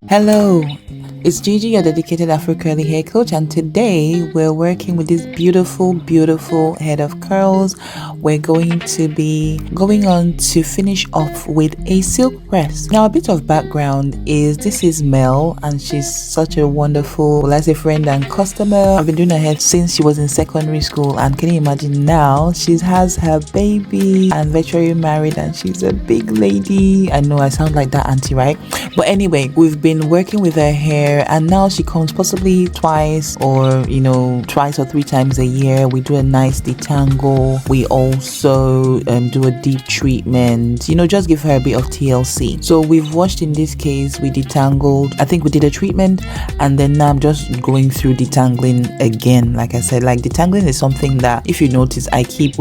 Hello, it's Gigi, your dedicated Afro curly hair coach, and today we're working with this beautiful head of curls. We're going to be going on to finish off with a silk press. Now, a bit of background is this is Mel, and she's such a wonderful, let's say, friend and customer. I've been doing her hair since she was in secondary school, and can you imagine now she has her baby and virtually married, and she's a big lady. I know I sound like that auntie, right? But anyway, we've been working with her hair, and now she comes possibly twice or twice or three times a year. We do a nice detangle. We also do a deep treatment, just give her a bit of TLC. So we've washed, in this case we detangled. I think we did a treatment, and then now I'm just going through detangling again. Like I said, like detangling is something that, if you notice, I keep,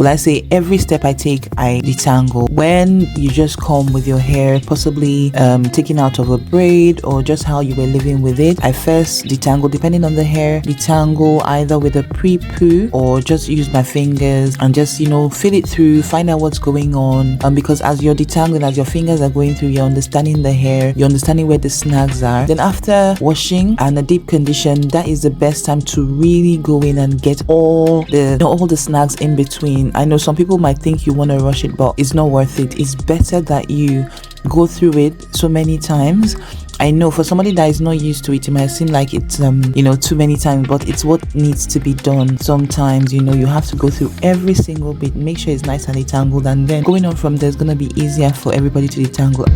every step I take I detangle. When you just comb with your hair, possibly taking out of a braid or just how you were living with it, I first detangle, depending on the hair, detangle either with a pre-poo or just use my fingers and just feel it through, find out what's going on, because as you're detangling, as your fingers are going through, you're understanding the hair, you're understanding where the snags are. Then after washing and a deep condition, that is the best time to really go in and get all the snags in between. I know some people might think you want to rush it, but it's not worth it. It's better that you go through it so many times. I know for somebody that is not used to it, it might seem like it's too many times, but it's what needs to be done. Sometimes you have to go through every single bit, make sure it's nice and detangled, and then going on from there is going to be easier for everybody to detangle.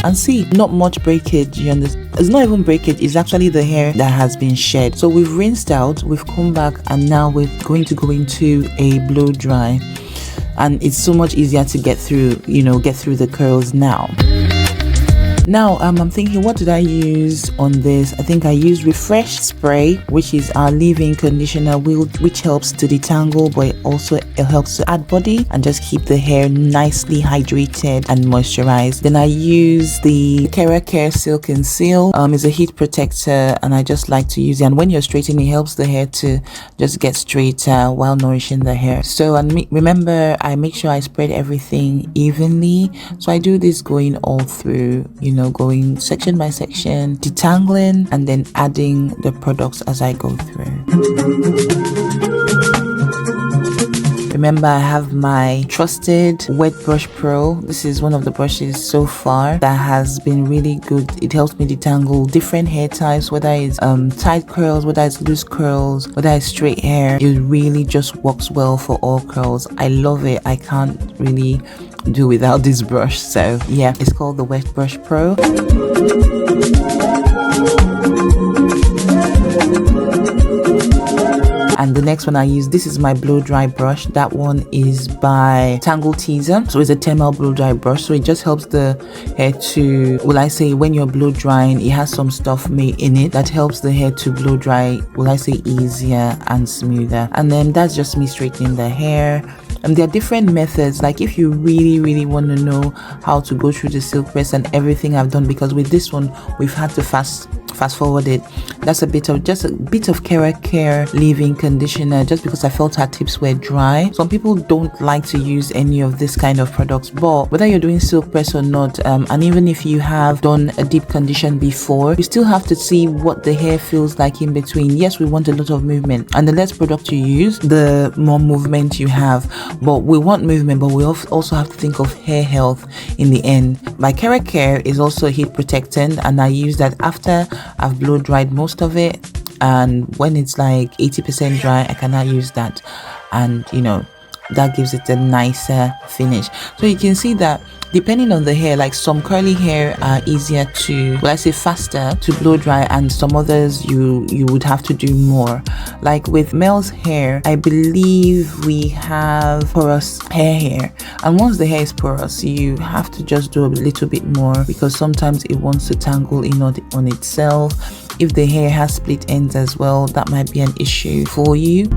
And see, not much breakage, you understand? It's not even breakage, it's actually the hair that has been shed. So we've rinsed out, we've combed back, and now we're going to go into a blow dry, and it's so much easier to get through the curls now. Now I'm thinking, what did I use on this? I think I used Refresh Spray, which is our leave-in conditioner, which helps to detangle, but it helps to add body and just keep the hair nicely hydrated and moisturized. Then I use the Kera Care Silk and Seal. It's a heat protector, and I just like to use it. And when you're straightening, it helps the hair to just get straighter while nourishing the hair. So, and remember, I make sure I spread everything evenly. So I do this going all through, going section by section, detangling, and then adding the products as I go through. Remember, I have my trusted Wet Brush Pro. This is one of the brushes so far that has been really good. It helps me detangle different hair types, whether it's tight curls, whether it's loose curls, whether it's straight hair. It really just works well for all curls. I love it. I can't really do without this brush. So yeah, it's called the Wet Brush Pro. And the next one I use, this is my blow dry brush. That one is by Tangle Teaser. So it's a 10ml blow dry brush. So it just helps the hair to, when you're blow drying, it has some stuff made in it that helps the hair to blow dry, easier and smoother. And then that's just me straightening the hair. And there are different methods, like if you really want to know how to go through the silk press and everything I've done, because with this one we've had to fast forward it. That's a bit of Kera Care leave-in conditioner, just because I felt her tips were dry. Some people don't like to use any of this kind of products, but whether you're doing silk press or not, and even if you have done a deep condition before, you still have to see what the hair feels like in between. Yes, we want a lot of movement, and the less product you use, the more movement you have. But we want movement, but we also have to think of hair health in the end. My Kera Care is also heat protectant, and I use that after I've blow dried most of it, and when it's like 80% dry, I cannot use that, and that gives it a nicer finish. So you can see that depending on the hair, like some curly hair are easier to, faster to blow dry, and some others you would have to do more. Like with Mel's hair, I believe we have porous hair, and once the hair is porous, you have to just do a little bit more, because sometimes it wants to tangle in on itself. If the hair has split ends as well, that might be an issue for you.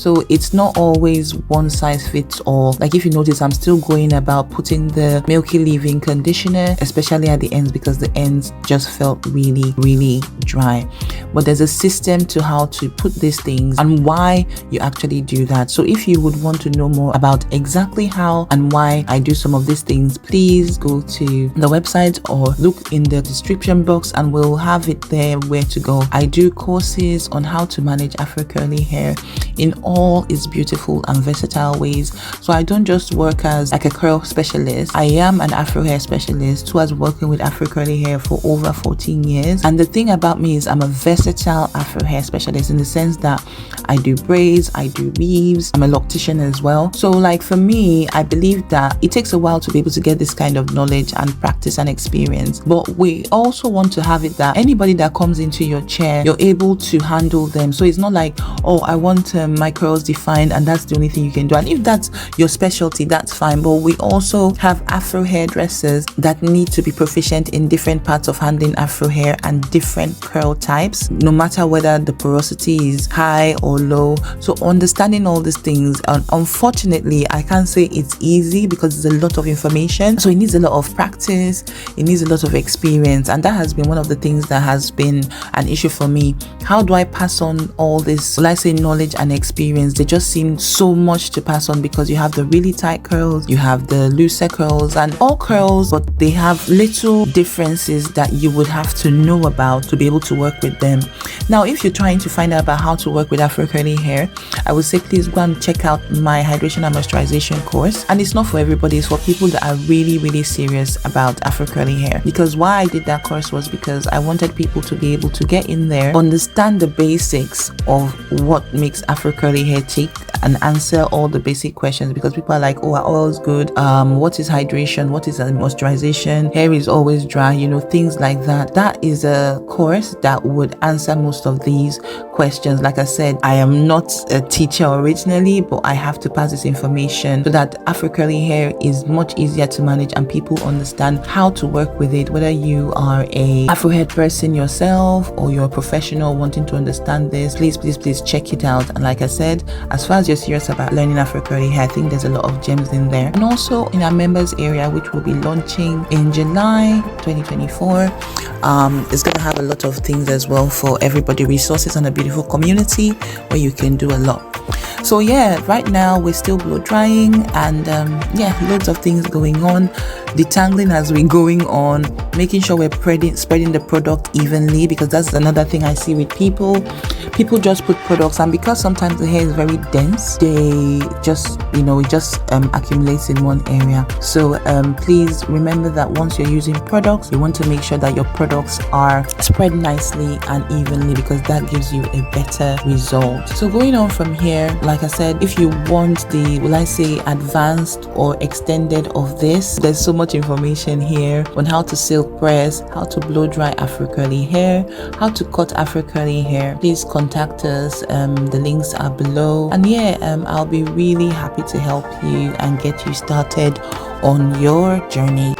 so it's not always one size fits all. Like if you notice, I'm still going about putting the milky leave-in conditioner, especially at the ends, because the ends just felt really dry. But there's a system to how to put these things and why you actually do that. So if you would want to know more about exactly how and why I do some of these things, please go to the website or look in the description box and we'll have it there where to go. I do courses on how to manage Afro curly hair in all its beautiful and versatile ways. So I don't just work as like a curl specialist. I am an Afro hair specialist who has been working with Afro curly hair for over 14 years. And the thing about me is I'm a versatile Afro hair specialist in the sense that I do braids, I do weaves, I'm a loctician as well. So like for me, I believe that it takes a while to be able to get this kind of knowledge and practice and experience. But we also want to have it that anybody that comes into your chair, you're able to handle them. So it's not like, oh, I want my curls defined and that's the only thing you can do. And if that's your specialty, that's fine. But we also have Afro hairdressers that need to be proficient in different parts of handling Afro hair and different curl types, no matter whether the porosity is high or low. So understanding all these things, and unfortunately I can't say it's easy because there's a lot of information, so it needs a lot of practice, it needs a lot of experience, and that has been one of the things that has been an issue for me. How do I pass on all this, let's say, knowledge and experience? They just seem so much to pass on because you have the really tight curls, you have the looser curls, and all curls, but they have little differences that you would have to know about to be able to work with them. Now if you're trying to find out about how to work with Afro curly hair, I would say please go and check out my hydration and moisturization course. And it's not for everybody, it's for people that are really serious about Afro curly hair. Because why I did that course was because I wanted people to be able to get in there, understand the basics of what makes Afro curly hair tick, and answer all the basic questions, because people are like, oh, are oils good? What is hydration? What is moisturization? Hair is always dry, you know, things like that. That is a course that would answer most of these questions. Like I said, I am not a teacher originally, but I have to pass this information so that Afro curly hair is much easier to manage and people understand how to work with it, whether you are a Afro hair person yourself or you're a professional wanting to understand this. Please check it out. And like I said, as far as you're serious about learning Afro curly hair, I think there's a lot of gems in there. And also in our members area, which will be launching in July 2024, it's going to have a lot of things as well for everybody, resources and a beautiful community where you can do a lot. So yeah, right now we're still blow drying and yeah, loads of things going on. Detangling as we're going on, making sure we're spreading the product evenly, because that's another thing I see with people just put products, and because sometimes the hair is very dense, they just, you know, it just accumulates in one area. So please remember that once you're using products, you want to make sure that your products are spread nicely and evenly, because that gives you a better result. So going on from here, like I said, if you want the, will I say, advanced or extended of this, there's so much information here on how to silk press, how to blow dry Afro curly hair, how to cut Afro curly hair. Please contact us, the links are below, and yeah, I'll be really happy to help you and get you started on your journey.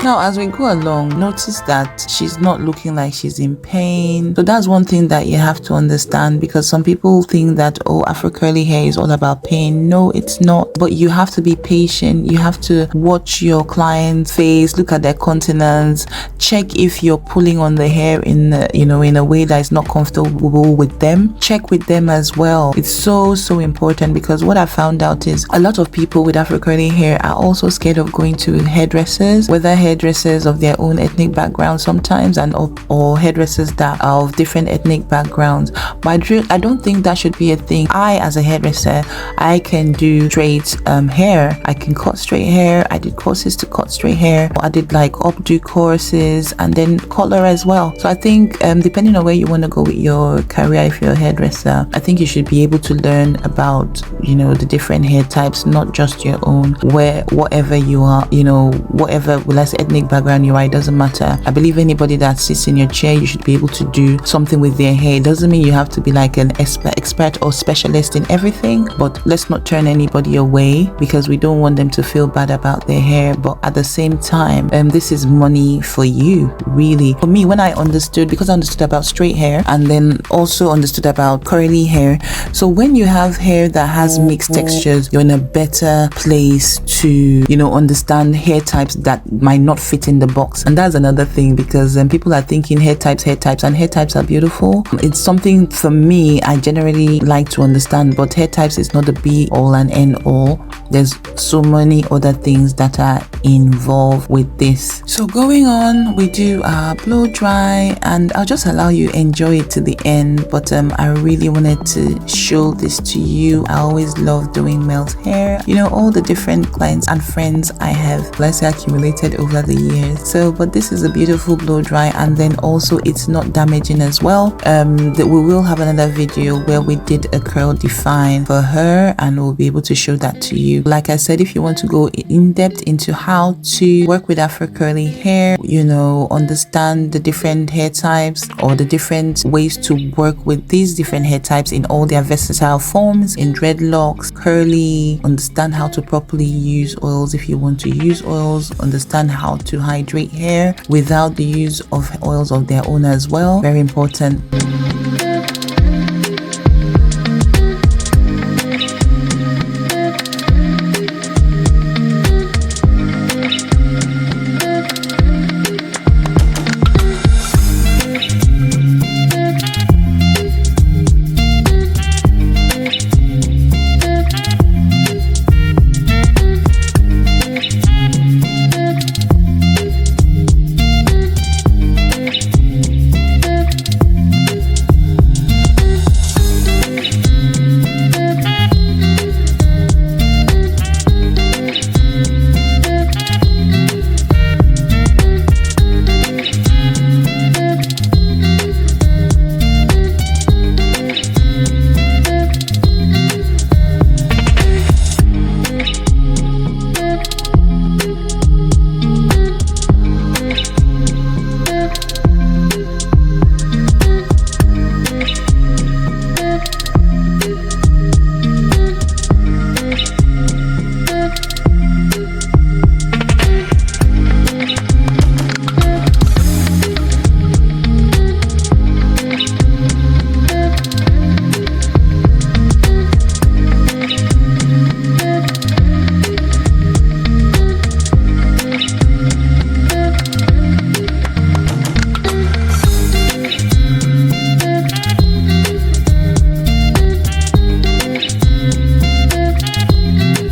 Now, as we go along, notice that she's not looking like she's in pain. So that's one thing that you have to understand, because some people think that, oh, Afro curly hair is all about pain. No, it's not. But you have to be patient. You have to watch your client's face, look at their countenance, check if you're pulling on the hair in a way that is not comfortable with them. Check with them as well. It's so important, because what I found out is a lot of people with Afro curly hair are also scared of going to hairdressers, whether hairdressers of their own ethnic background sometimes, and or hairdressers that are of different ethnic backgrounds. But I don't think that should be a thing. I, as a hairdresser, I can do straight hair. I can cut straight hair. I did courses to cut straight hair. I did like updo courses and then color as well. So I think depending on where you want to go with your career, if you're a hairdresser, I think you should be able to learn about, you know, the different hair types, not just your own, where whatever you are, you know, whatever, will I say, ethnic background you are, it doesn't matter. I believe anybody that sits in your chair, you should be able to do something with their hair. It doesn't mean you have to be like an expert or specialist in everything, but let's not turn anybody away because we don't want them to feel bad about their hair. But at the same time, this is money for you, really. For me, when I understood, because I understood about straight hair and then also understood about curly hair, so when you have hair that has mixed textures, you're in a better place to, you know, understand hair types that might not fit in the box. And that's another thing, because people are thinking hair types, and hair types are beautiful. It's something for me I generally like to understand, but hair types is not the be all and end all. There's so many other things that are involved with this. So going on, we do our blow dry, and I'll just allow you enjoy it to the end. But I really wanted to show this to you. I always love doing Mel's hair. You know, all the different clients and friends I have, let's say, accumulated over the years. So, but this is a beautiful blow dry, and then also it's not damaging as well. That we will have another video where we did a curl define for her, and we'll be able to show that to you. Like I said, if you want to go in depth into how to work with Afro curly hair, you know, understand the different hair types or the different ways to work with these different hair types in all their versatile forms, in dreadlocks, curly, understand how to properly use oils if you want to use oils, understand how to hydrate hair without the use of oils of their own as well. Very important.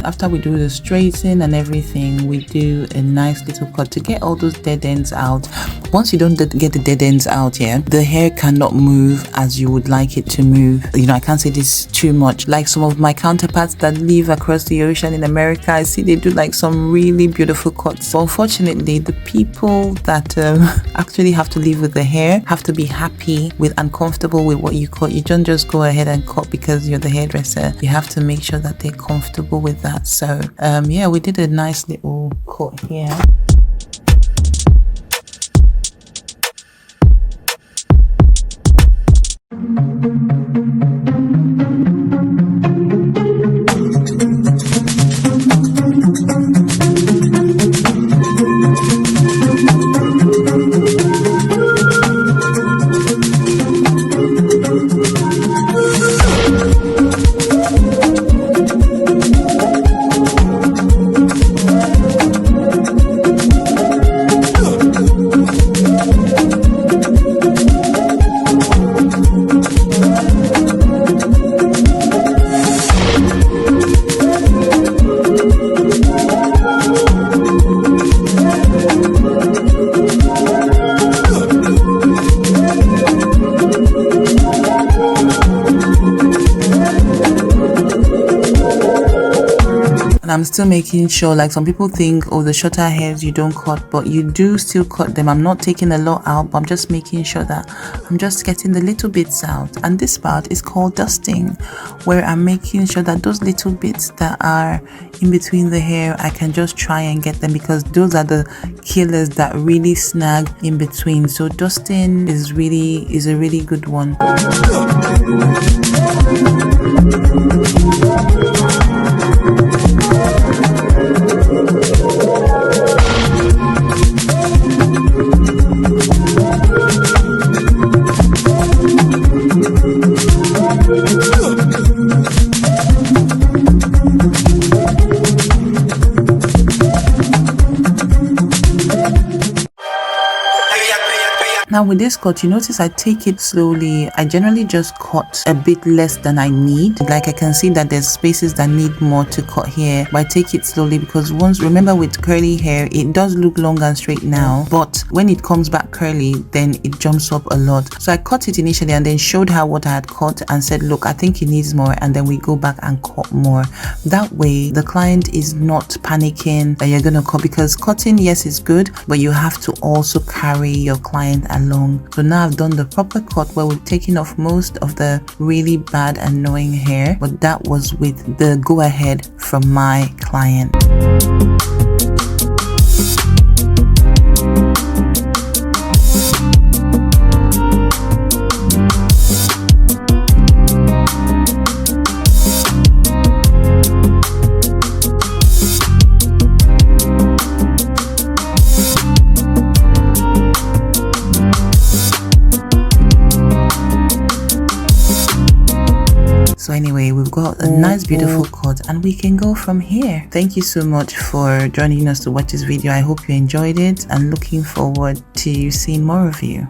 After we do the straightening and everything, we do a nice little cut to get all those dead ends out. Once you don't get the dead ends out here, the hair cannot move as you would like it to move. You know, I can't say this too much. Like some of my counterparts that live across the ocean in America, I see they do like some really beautiful cuts. But unfortunately, the people that actually have to live with the hair have to be happy with and comfortable with what you cut. You don't just go ahead and cut because you're the hairdresser. You have to make sure that they're comfortable with that. So yeah, we did a nice little cut here. And I'm still making sure, like some people think, oh, the shorter hairs you don't cut, but you do still cut them. I'm not taking a lot out, but I'm just making sure that I'm just getting the little bits out. And this part is called dusting, where I'm making sure that those little bits that are in between the hair, I can just try and get them, because those are the killers that really snag in between. So dusting is a really good one. Now with this cut, you notice I take it slowly. I generally just cut a bit less than I need. Like I can see that there's spaces that need more to cut here, but I take it slowly because remember with curly hair, it does look long and straight now, but when it comes back curly, then it jumps up a lot. So I cut it initially and then showed her what I had cut and said, look, I think it needs more, and then we go back and cut more. That way the client is not panicking that you're gonna cut, because cutting, yes, is good, but you have to also carry your client along. So now I've done the proper cut where we've taken off most of the really bad annoying hair, but that was with the go ahead from my client. So anyway, we've got a nice beautiful cut and we can go from here. Thank you so much for joining us to watch this video. I hope you enjoyed it and looking forward to seeing more of you.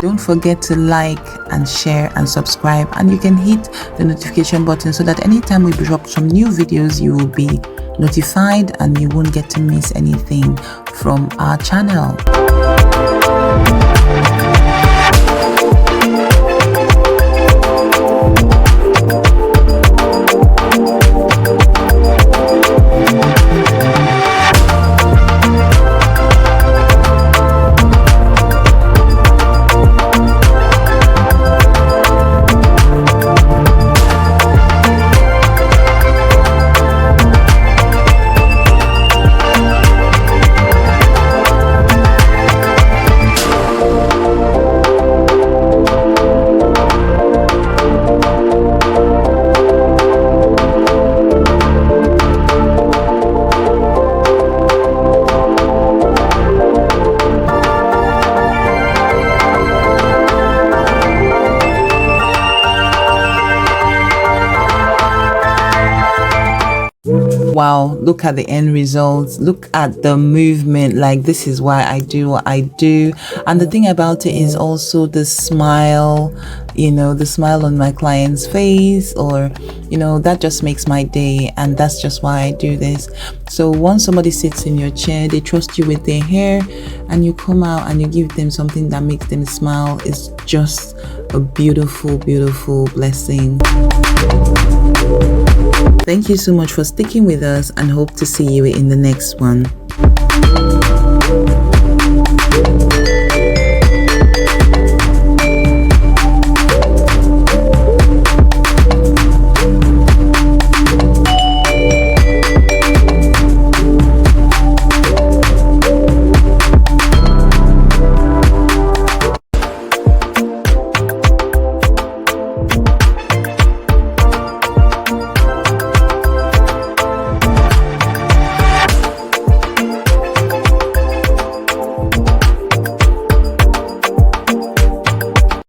Don't forget to like and share and subscribe, and you can hit the notification button so that anytime we drop some new videos you will be notified and you won't get to miss anything from our channel. wow, look at the end results, look at the movement. Like, this is why I do what I do. And the thing about it is also the smile, the smile on my client's face, or that just makes my day. And that's just why I do this. So once somebody sits in your chair, they trust you with their hair, and you come out and you give them something that makes them smile, it's just a beautiful, beautiful blessing. Thank you so much for sticking with us, and hope to see you in the next one.